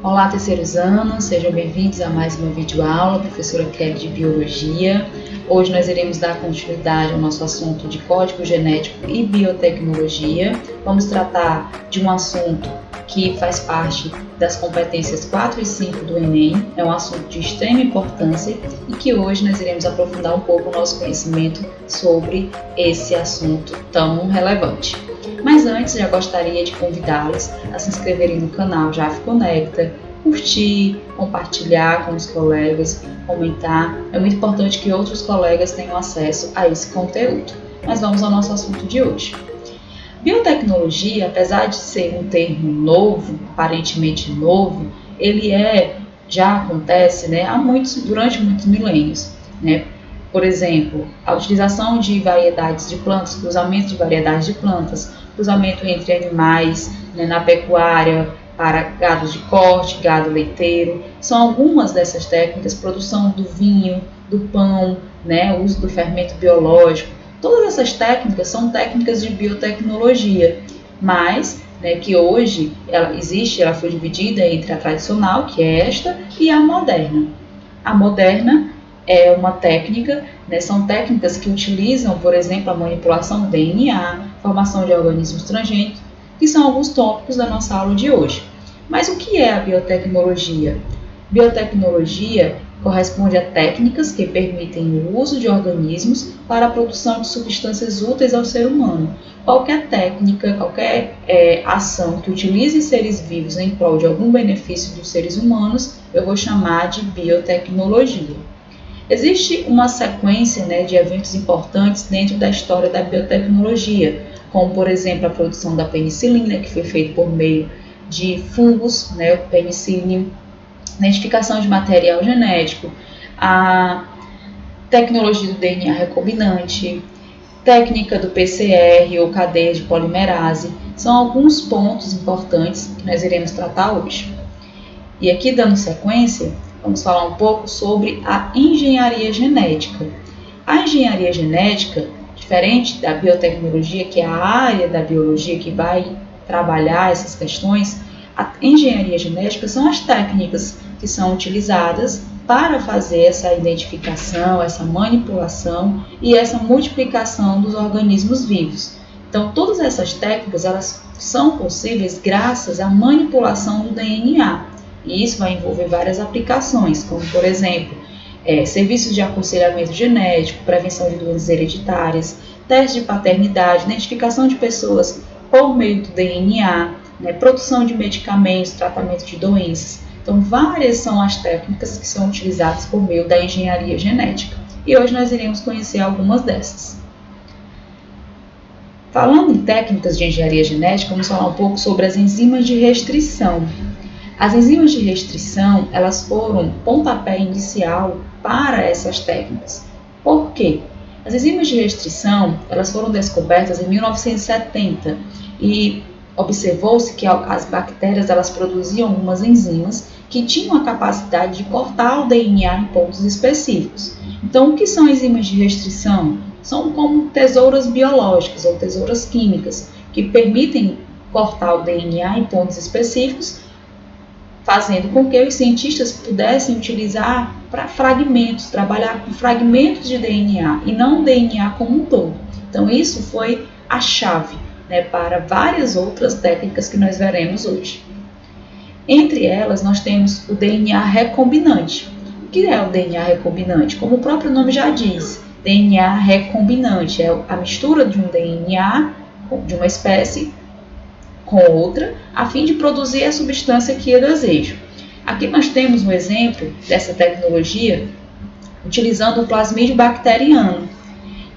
Olá, terceiros anos, sejam bem-vindos a mais uma videoaula, professora Kelly de Biologia. Hoje nós iremos dar continuidade ao nosso assunto de código genético e biotecnologia. Vamos tratar de um assunto que faz parte das competências 4 e 5 do Enem, é um assunto de extrema importância e que hoje nós iremos aprofundar um pouco o nosso conhecimento sobre esse assunto tão relevante. Mas antes, já gostaria de convidá-los a se inscreverem no canal JAF Conecta, curtir, compartilhar com os colegas, comentar. É muito importante que outros colegas tenham acesso a esse conteúdo. Mas vamos ao nosso assunto de hoje. Biotecnologia, apesar de ser um termo novo, aparentemente novo, ele já acontece durante muitos milênios. Por exemplo, a utilização de variedades de plantas, cruzamento de variedades de plantas, cruzamento entre animais na pecuária, para gado de corte, gado leiteiro, são algumas dessas técnicas, produção do vinho, do pão, o uso do fermento biológico. Todas essas técnicas são técnicas de biotecnologia, mas que hoje ela foi dividida entre a tradicional, que é esta, e a moderna. A moderna é uma técnica, são técnicas que utilizam, por exemplo, a manipulação do DNA, formação de organismos transgênicos, que são alguns tópicos da nossa aula de hoje. Mas o que é a biotecnologia? Biotecnologia corresponde a técnicas que permitem o uso de organismos para a produção de substâncias úteis ao ser humano. Qualquer técnica, qualquer ação que utilize seres vivos em prol de algum benefício dos seres humanos, eu vou chamar de biotecnologia. Existe uma sequência de eventos importantes dentro da história da biotecnologia, como, por exemplo, a produção da penicilina, que foi feita por meio de fungos, o penicillium, identificação de material genético, a tecnologia do DNA recombinante, técnica do PCR ou cadeia de polimerase, são alguns pontos importantes que nós iremos tratar hoje. E aqui, dando sequência, vamos falar um pouco sobre a engenharia genética. A engenharia genética, diferente da biotecnologia, que é a área da biologia que vai trabalhar essas questões, a engenharia genética são as técnicas que são utilizadas para fazer essa identificação, essa manipulação e essa multiplicação dos organismos vivos. Então, todas essas técnicas elas são possíveis graças à manipulação do DNA. E isso vai envolver várias aplicações, como, por exemplo, serviços de aconselhamento genético, prevenção de doenças hereditárias, teste de paternidade, identificação de pessoas por meio do DNA, produção de medicamentos, tratamento de doenças. Então, várias são as técnicas que são utilizadas por meio da engenharia genética. E hoje nós iremos conhecer algumas dessas. Falando em técnicas de engenharia genética, vamos falar um pouco sobre as enzimas de restrição. As enzimas de restrição, elas foram pontapé inicial para essas técnicas. Por quê? As enzimas de restrição, elas foram descobertas em 1970 e observou-se que as bactérias elas produziam algumas enzimas que tinham a capacidade de cortar o DNA em pontos específicos. Então, o que são enzimas de restrição? São como tesouras biológicas ou tesouras químicas que permitem cortar o DNA em pontos específicos, fazendo com que os cientistas pudessem utilizar para fragmentos, trabalhar com fragmentos de DNA e não o DNA como um todo. Então, isso foi a chave para várias outras técnicas que nós veremos hoje. Entre elas, nós temos o DNA recombinante. O que é o DNA recombinante? Como o próprio nome já diz, DNA recombinante é a mistura de um DNA de uma espécie com outra, a fim de produzir a substância que eu desejo. Aqui nós temos um exemplo dessa tecnologia utilizando o plasmídio bacteriano.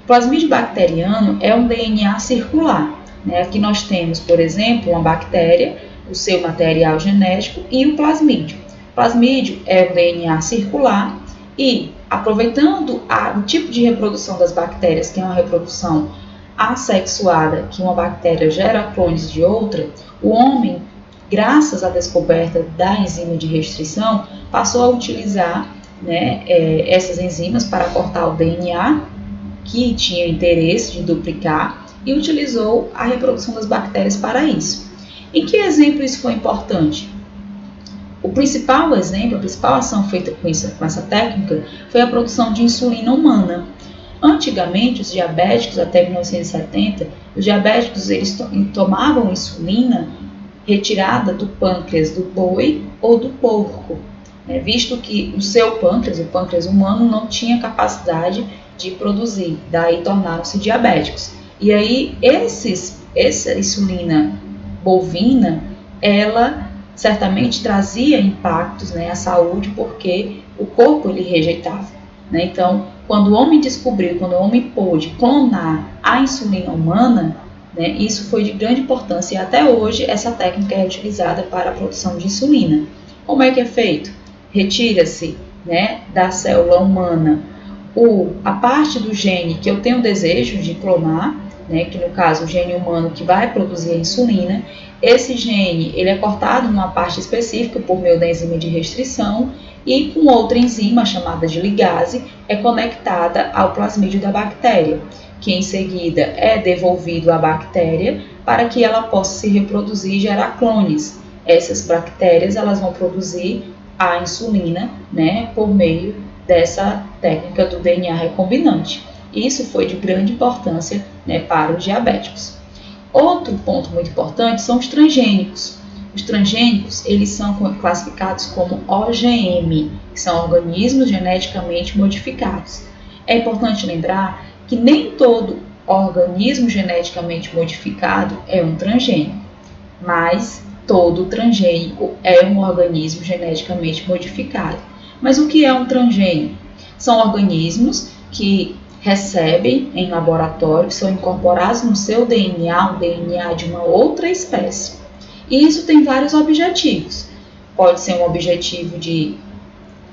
O plasmídio bacteriano é um DNA circular. Aqui nós temos, por exemplo, uma bactéria, o seu material genético e o plasmídio. O plasmídio é um DNA circular e, aproveitando o tipo de reprodução das bactérias, que é uma reprodução assexuada, que uma bactéria gera clones de outra, o homem, graças à descoberta da enzima de restrição, passou a utilizar essas enzimas para cortar o DNA, que tinha interesse de duplicar, e utilizou a reprodução das bactérias para isso. Em que exemplo isso foi importante? O principal exemplo, a principal ação feita com essa técnica foi a produção de insulina humana. Antigamente, os diabéticos, até 1970, os diabéticos eles tomavam insulina retirada do pâncreas do boi ou do porco, né, visto que o seu pâncreas, o pâncreas humano, não tinha capacidade de produzir, daí tornaram-se diabéticos. E aí, essa insulina bovina, ela certamente trazia impactos, né, à saúde, porque o corpo ele rejeitava, né? Então, quando o homem descobriu, quando o homem pôde clonar a insulina humana, né, isso foi de grande importância e até hoje essa técnica é utilizada para a produção de insulina. Como é que é feito? Retira-se, né, da célula humana a parte do gene que eu tenho desejo de clonar, né, que no caso o gene humano que vai produzir a insulina. Esse gene ele é cortado numa parte específica por meio da enzima de restrição e com outra enzima chamada de ligase é conectada ao plasmídio da bactéria, que em seguida é devolvido à bactéria para que ela possa se reproduzir e gerar clones. Essas bactérias elas vão produzir a insulina, né, por meio dessa técnica do DNA recombinante. Isso foi de grande importância, né, para os diabéticos. Outro ponto muito importante são os transgênicos. Os transgênicos eles são classificados como OGM, que são organismos geneticamente modificados. É importante lembrar que nem todo organismo geneticamente modificado é um transgênico, mas todo transgênico é um organismo geneticamente modificado. Mas o que é um transgênico? São organismos que recebem em laboratório, são incorporados no seu DNA, o DNA de uma outra espécie. E isso tem vários objetivos. Pode ser um objetivo de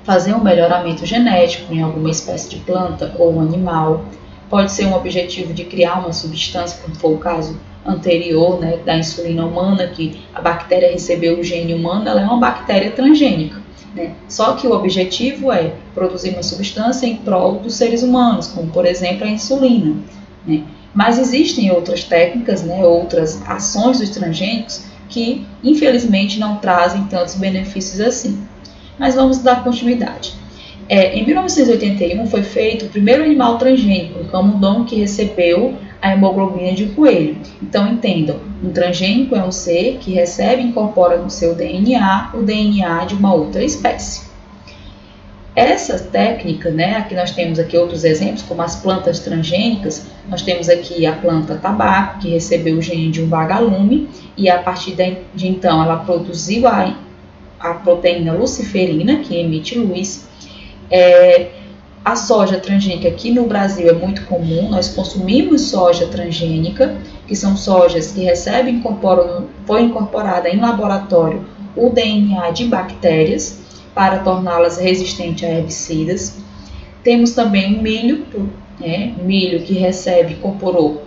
fazer um melhoramento genético em alguma espécie de planta ou animal. Pode ser um objetivo de criar uma substância, como foi o caso anterior, né, da insulina humana, que a bactéria recebeu o gene humano, ela é uma bactéria transgênica, né? Só que o objetivo é produzir uma substância em prol dos seres humanos, como por exemplo a insulina, né? Mas existem outras técnicas, né, outras ações dos transgênicos que infelizmente não trazem tantos benefícios assim. Mas vamos dar continuidade. Em 1981 foi feito o primeiro animal transgênico, um camundongo que recebeu a hemoglobina de coelho. Então entendam, um transgênico é um ser que recebe e incorpora no seu DNA o DNA de uma outra espécie. Essa técnica, né, aqui nós temos aqui outros exemplos, como as plantas transgênicas. Nós temos aqui a planta tabaco, que recebeu o gene de um vagalume, e a partir de então ela produziu a proteína luciferina, que emite luz. A soja transgênica aqui no Brasil é muito comum, nós consumimos soja transgênica, que são sojas que recebem, foi incorporada em laboratório o DNA de bactérias para torná-las resistentes a herbicidas. Temos também o milho, né, milho que incorporou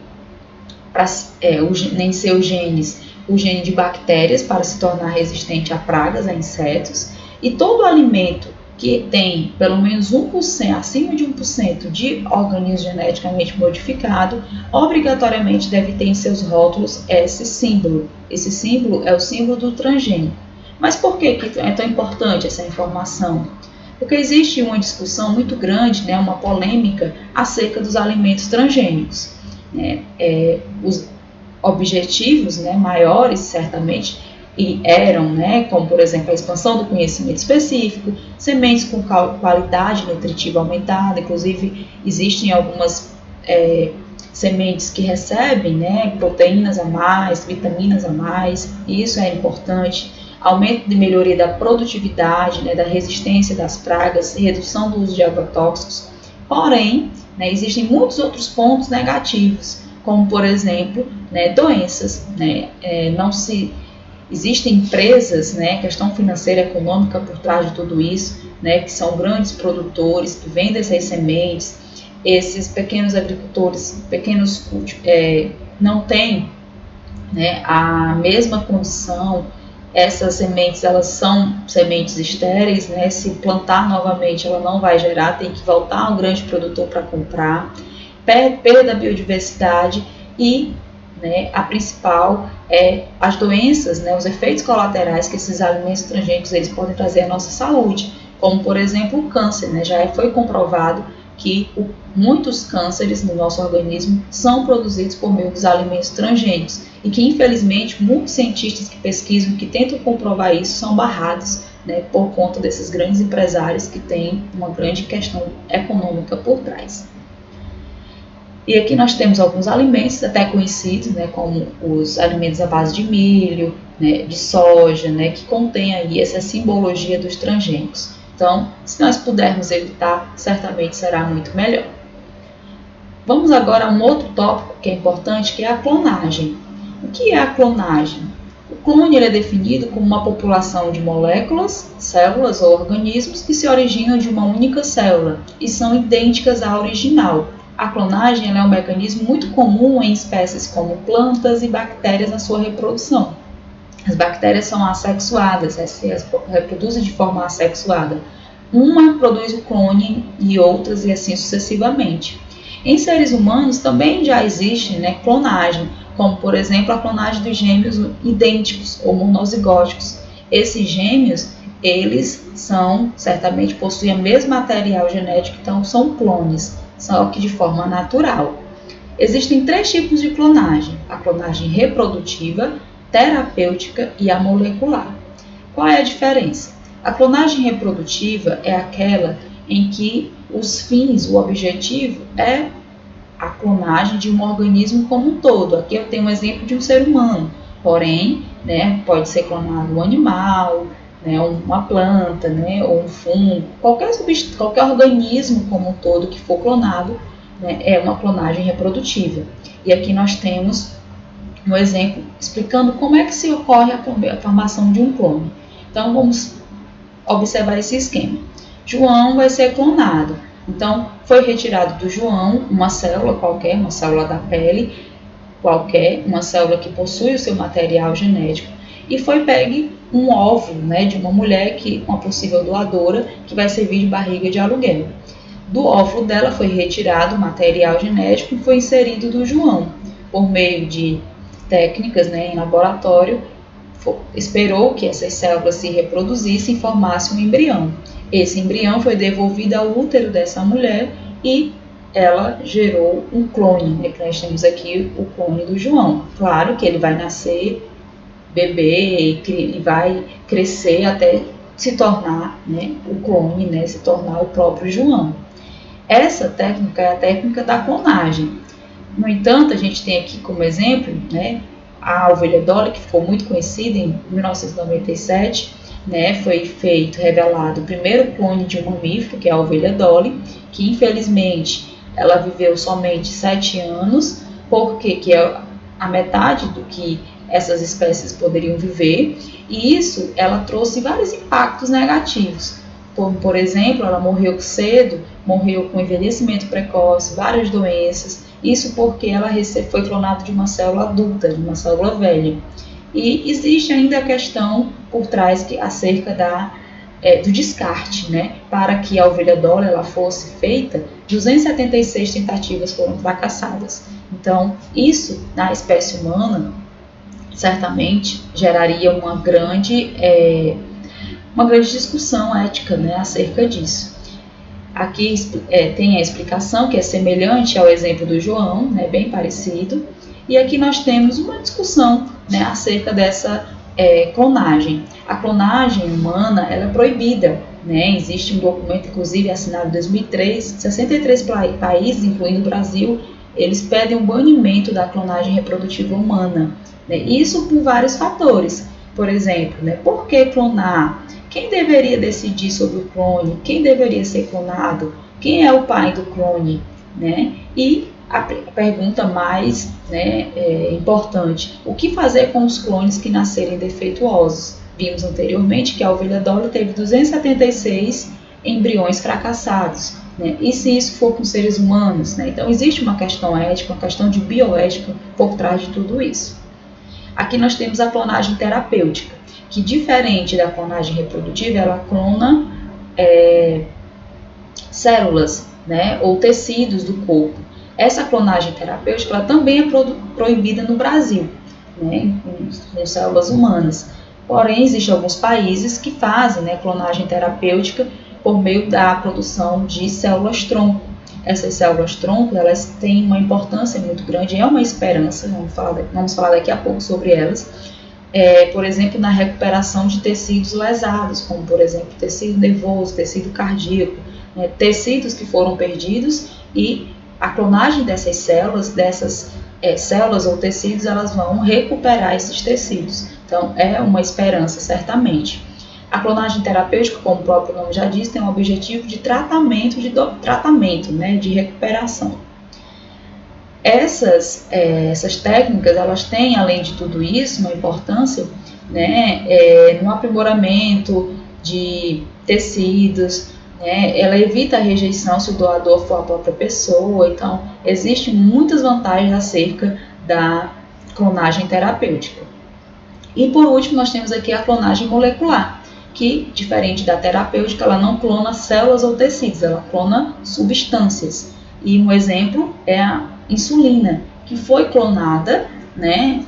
em seus genes o gene de bactérias para se tornar resistente a pragas, a insetos, e todo alimento que tem pelo menos 1%, acima de 1% de organismo geneticamente modificado, obrigatoriamente deve ter em seus rótulos esse símbolo. Esse símbolo é o símbolo do transgênico. Mas por que é tão importante essa informação? Porque existe uma discussão muito grande, né, uma polêmica acerca dos alimentos transgênicos. Os objetivos, né, maiores, certamente, e eram, né, como por exemplo a expansão do conhecimento específico, sementes com qualidade nutritiva aumentada. Inclusive existem algumas sementes que recebem, né, proteínas a mais, vitaminas a mais, e isso é importante. Aumento de melhoria da produtividade, né, da resistência das pragas, redução do uso de agrotóxicos. Porém, né, existem muitos outros pontos negativos, como por exemplo, né, doenças, né, Existem empresas, né, questão financeira e econômica por trás de tudo isso, né, que são grandes produtores, que vendem essas sementes. Esses pequenos agricultores, não têm, né, a mesma condição. Essas sementes, elas são sementes estéreis, né, se plantar novamente ela não vai gerar, tem que voltar a um grande produtor para comprar. Perda da biodiversidade e, né, a principal as doenças, né, os efeitos colaterais que esses alimentos transgênicos eles podem trazer à nossa saúde, como por exemplo o câncer, né, já foi comprovado que muitos cânceres no nosso organismo são produzidos por meio dos alimentos transgênicos e que infelizmente muitos cientistas que pesquisam, que tentam comprovar isso, são barrados, né, por conta desses grandes empresários que têm uma grande questão econômica por trás. E aqui nós temos alguns alimentos até conhecidos, né, como os alimentos à base de milho, né, de soja, né, que contém aí essa simbologia dos transgênicos. Então, se nós pudermos evitar, certamente será muito melhor. Vamos agora a um outro tópico que é importante, que é a clonagem. O que é a clonagem? O clone é definido como uma população de moléculas, células ou organismos que se originam de uma única célula e são idênticas à original. A clonagem é um mecanismo muito comum em espécies como plantas e bactérias na sua reprodução. As bactérias são assexuadas, elas reproduzem de forma assexuada. Uma produz o clone e outras e assim sucessivamente. Em seres humanos também já existe, né, clonagem, como por exemplo a clonagem dos gêmeos idênticos ou monozigóticos. Esses gêmeos, eles certamente possuem o mesmo material genético, então são clones, só que de forma natural. Existem 3 tipos de clonagem: a clonagem reprodutiva, terapêutica e a molecular. Qual é a diferença? A clonagem reprodutiva é aquela em que os fins, o objetivo é a clonagem de um organismo como um todo. Aqui eu tenho um exemplo de um ser humano, porém, né, pode ser clonado um animal, né, uma planta, né, ou um fungo, qualquer organismo como um todo que for clonado, né, é uma clonagem reprodutiva. E aqui nós temos um exemplo explicando como é que se ocorre a formação de um clone. Então vamos observar esse esquema. João vai ser clonado. Então foi retirado do João uma célula qualquer, uma célula da pele qualquer, uma célula que possui o seu material genético, e foi pegue um óvulo, né, de uma mulher, uma possível doadora, que vai servir de barriga de aluguel. Do óvulo dela foi retirado o material genético e foi inserido do João. Por meio de técnicas, né, em laboratório, esperou que essas células se reproduzissem e formassem um embrião. Esse embrião foi devolvido ao útero dessa mulher e ela gerou um clone, né, que nós temos aqui o clone do João. Claro que ele vai nascer bebê e vai crescer até se tornar, né, o clone, né, se tornar o próprio João. Essa técnica é a técnica da clonagem. No entanto, a gente tem aqui como exemplo, né, a ovelha Dolly, que ficou muito conhecida em 1997, né, foi revelado o primeiro clone de um mamífero, que é a ovelha Dolly, que infelizmente ela viveu somente 7 anos, porque que é a metade do que essas espécies poderiam viver, e isso ela trouxe vários impactos negativos. Por exemplo, ela morreu cedo, morreu com envelhecimento precoce, várias doenças, isso porque ela foi clonada de uma célula adulta, de uma célula velha. E existe ainda a questão por trás acerca do descarte, né? Para que a ovelha Dolly ela fosse feita, 276 tentativas foram fracassadas. Então, isso na espécie humana certamente geraria uma grande discussão ética, né, acerca disso. Aqui tem a explicação que é semelhante ao exemplo do João, né, bem parecido, e aqui nós temos uma discussão, né, acerca dessa clonagem. A clonagem humana ela é proibida, né? Existe um documento, inclusive assinado em 2003, 63 países, incluindo o Brasil, eles pedem o banimento da clonagem reprodutiva humana. Né? Isso por vários fatores. Por exemplo, né, por que clonar? Quem deveria decidir sobre o clone? Quem deveria ser clonado? Quem é o pai do clone? Né? E a pergunta mais, né, importante, o que fazer com os clones que nascerem defeituosos? Vimos anteriormente que a ovelha Dolly teve 276 embriões fracassados. Né? E se isso for com seres humanos? Né? Então existe uma questão ética, uma questão de bioética por trás de tudo isso. Aqui nós temos a clonagem terapêutica, que diferente da clonagem reprodutiva, ela clona células, né, ou tecidos do corpo. Essa clonagem terapêutica ela também é proibida no Brasil. né, em células humanas. Porém, existem alguns países que fazem, né, clonagem terapêutica por meio da produção de células-tronco. Essas células-tronco, elas têm uma importância muito grande, é uma esperança, vamos falar daqui a pouco sobre elas, por exemplo, na recuperação de tecidos lesados, como, por exemplo, tecido nervoso, tecido cardíaco, né, tecidos que foram perdidos, e a clonagem dessas células ou tecidos, elas vão recuperar esses tecidos. Então, é uma esperança, certamente. A clonagem terapêutica, como o próprio nome já diz, tem um objetivo de tratamento, né, de recuperação. Essas técnicas, elas têm, além de tudo isso, uma importância, né, no aprimoramento de tecidos, né, ela evita a rejeição se o doador for a própria pessoa. Então, existem muitas vantagens acerca da clonagem terapêutica. E por último, nós temos aqui a clonagem molecular, que, diferente da terapêutica, ela não clona células ou tecidos, ela clona substâncias. E um exemplo é a insulina, que foi clonada, né,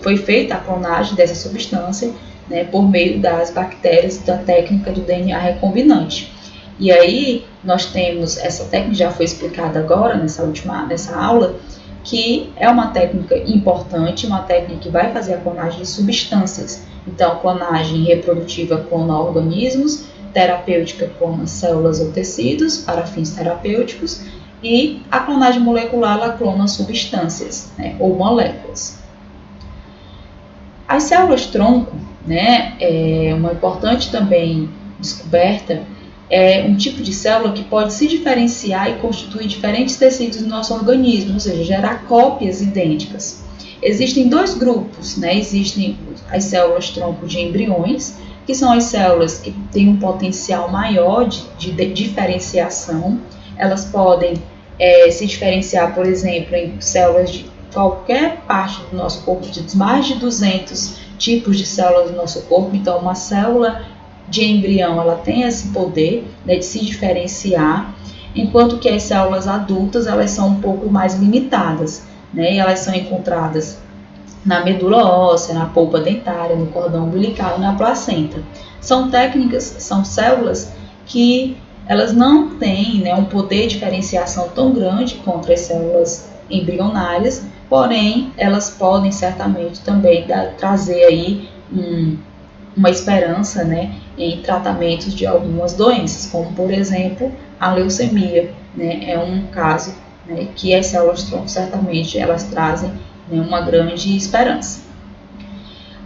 foi feita a clonagem dessa substância, né, por meio das bactérias da técnica do DNA recombinante. E aí nós temos, essa técnica já foi explicada agora nessa aula, que é uma técnica importante, uma técnica que vai fazer a clonagem de substâncias. Então, clonagem reprodutiva clona organismos, terapêutica clona células ou tecidos para fins terapêuticos, e a clonagem molecular ela clona substâncias, né, ou moléculas. As células-tronco, né, uma importante também descoberta, é um tipo de célula que pode se diferenciar e constituir diferentes tecidos do nosso organismo, ou seja, gerar cópias idênticas. Existem dois grupos, né? Existem as células-tronco de embriões, que são as células que têm um potencial maior de diferenciação. Elas podem se diferenciar, por exemplo, em células de qualquer parte do nosso corpo, de mais de 200 tipos de células do nosso corpo. Então, uma célula de embrião, ela tem esse poder, né, de se diferenciar, enquanto que as células adultas, elas são um pouco mais limitadas, né, e elas são encontradas na medula óssea, na polpa dentária, no cordão umbilical e na placenta. São células que elas não têm, né, um poder de diferenciação tão grande contra as células embrionárias, porém, elas podem certamente também trazer aí uma esperança, né, em tratamentos de algumas doenças, como por exemplo a leucemia, né, é um caso, né, que as células-tronco certamente elas trazem, né, uma grande esperança.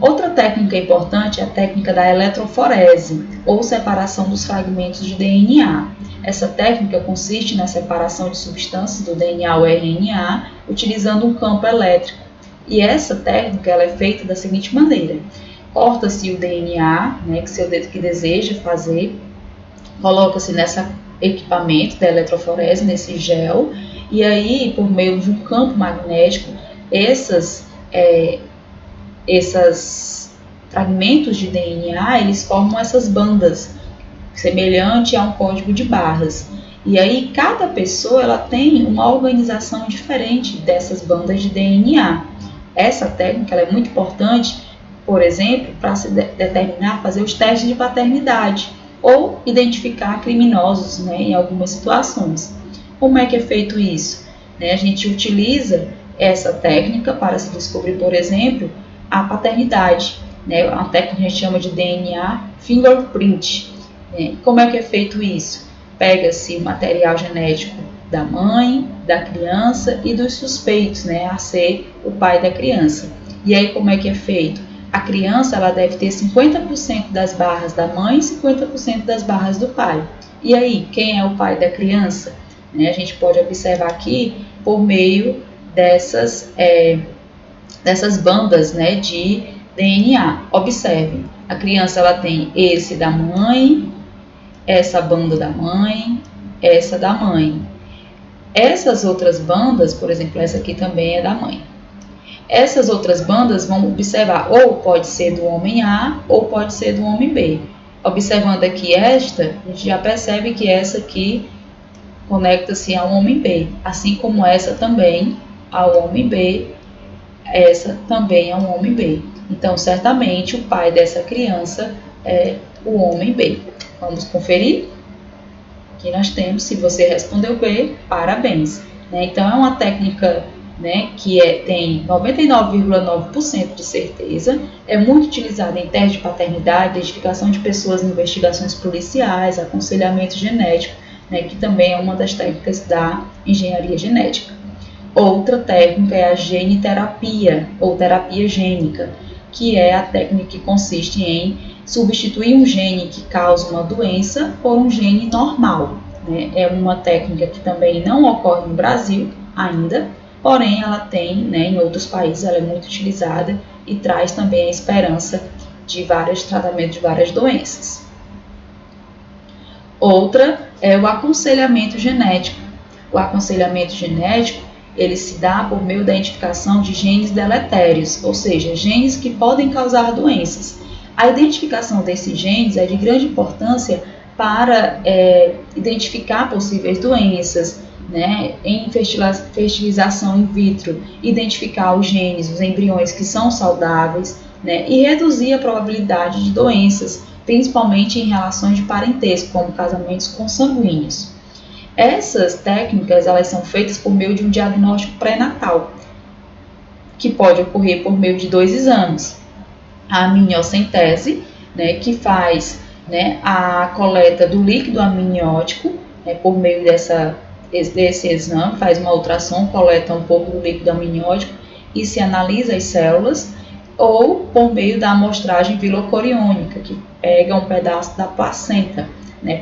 Outra técnica importante é a técnica da eletroforese, ou separação dos fragmentos de DNA. Essa técnica consiste na separação de substâncias do DNA ou RNA utilizando um campo elétrico. E essa técnica ela é feita da seguinte maneira: corta-se o DNA, né, que seu dedo que deseja fazer, coloca-se nesse equipamento da eletroforese, nesse gel, e aí, por meio de um campo magnético, esses fragmentos de DNA, eles formam essas bandas, semelhante a um código de barras. E aí, cada pessoa ela tem uma organização diferente dessas bandas de DNA. Essa técnica ela é muito importante, por exemplo, para se determinar, fazer os testes de paternidade ou identificar criminosos, né, em algumas situações. Como é que é feito isso? A gente utiliza essa técnica para se descobrir, por exemplo, a paternidade, né, uma técnica que a gente chama de DNA fingerprint. Como é que é feito isso? Pega-se o material genético da mãe, da criança e dos suspeitos, né, a ser o pai da criança. E aí como é que é feito? A criança ela deve ter 50% das barras da mãe e 50% das barras do pai. E aí, quem é o pai da criança? A gente pode observar aqui por meio dessas bandas, né, de DNA. Observem, a criança ela tem esse da mãe, essa banda da mãe, essa da mãe. Essas outras bandas, por exemplo, essa aqui também é da mãe. Essas outras bandas vão observar, ou pode ser do homem A, ou pode ser do homem B. Observando aqui esta, a gente já percebe que essa aqui conecta-se ao homem B, assim como essa também ao homem B, essa também é um homem B. Então, certamente, o pai dessa criança é o homem B. Vamos conferir? Aqui nós temos, se você respondeu B, parabéns. Então, é uma técnica, que tem 99,9% de certeza, é muito utilizada em testes de paternidade, identificação de pessoas em investigações policiais, aconselhamento genético, que também é uma das técnicas da engenharia genética. Outra técnica é a geniterapia, ou terapia gênica, que é a técnica que consiste em substituir um gene que causa uma doença por um gene normal. É uma técnica que também não ocorre no Brasil ainda, porém ela tem, em outros países, ela é muito utilizada e traz também a esperança de vários tratamentos de várias doenças. Outra é o aconselhamento genético. O aconselhamento genético ele se dá por meio da identificação de genes deletérios, ou seja, genes que podem causar doenças. A identificação desses genes é de grande importância para identificar possíveis doenças, em fertilização in vitro, identificar os genes, os embriões que são saudáveis, e reduzir a probabilidade de doenças, principalmente em relações de parentesco, como casamentos consanguíneos. Essas técnicas elas são feitas por meio de um diagnóstico pré-natal, que pode ocorrer por meio de 2 exames. A amniocentese, que faz a coleta do líquido amniótico, por meio desse exame, faz uma ultrassom, coleta um pouco do líquido amniótico e se analisa as células, ou por meio da amostragem vilocoriônica, que pega um pedaço da placenta,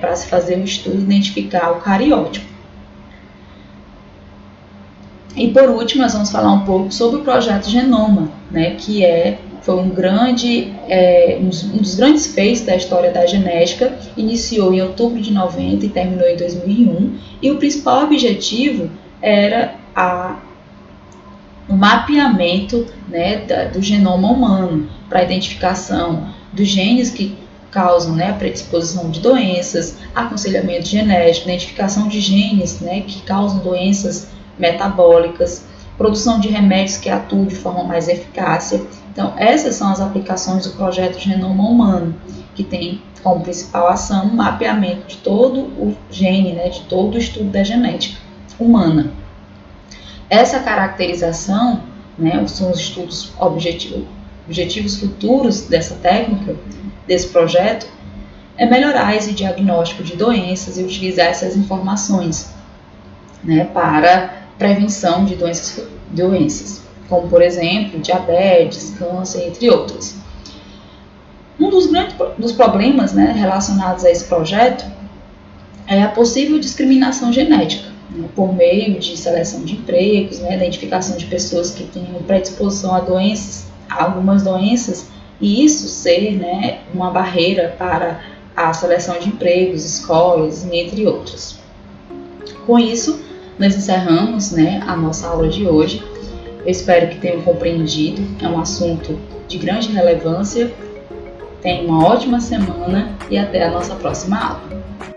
para se fazer um estudo e identificar o cariótipo. E por último, nós vamos falar um pouco sobre o projeto Genoma, que foi um dos grandes feitos da história da genética, iniciou em outubro de 90 e terminou em 2001, e o principal objetivo era o mapeamento do genoma humano, para a identificação dos genes que causam a predisposição de doenças, aconselhamento genético, identificação de genes que causam doenças metabólicas, produção de remédios que atuam de forma mais eficaz. Então, essas são as aplicações do projeto Genoma Humano, que tem como principal ação o mapeamento de todo o gene, de todo o estudo da genética humana. Essa caracterização, são os estudos objetivos futuros dessa técnica, desse projeto, é melhorar esse diagnóstico de doenças e utilizar essas informações para prevenção de doenças, como por exemplo diabetes, câncer, entre outras. Um dos problemas relacionados a esse projeto é a possível discriminação genética, por meio de seleção de empregos, identificação de pessoas que tenham predisposição a algumas doenças, e isso ser uma barreira para a seleção de empregos, escolas, entre outros. Com isso, nós encerramos a nossa aula de hoje. Eu espero que tenham compreendido, é um assunto de grande relevância. Tenham uma ótima semana e até a nossa próxima aula.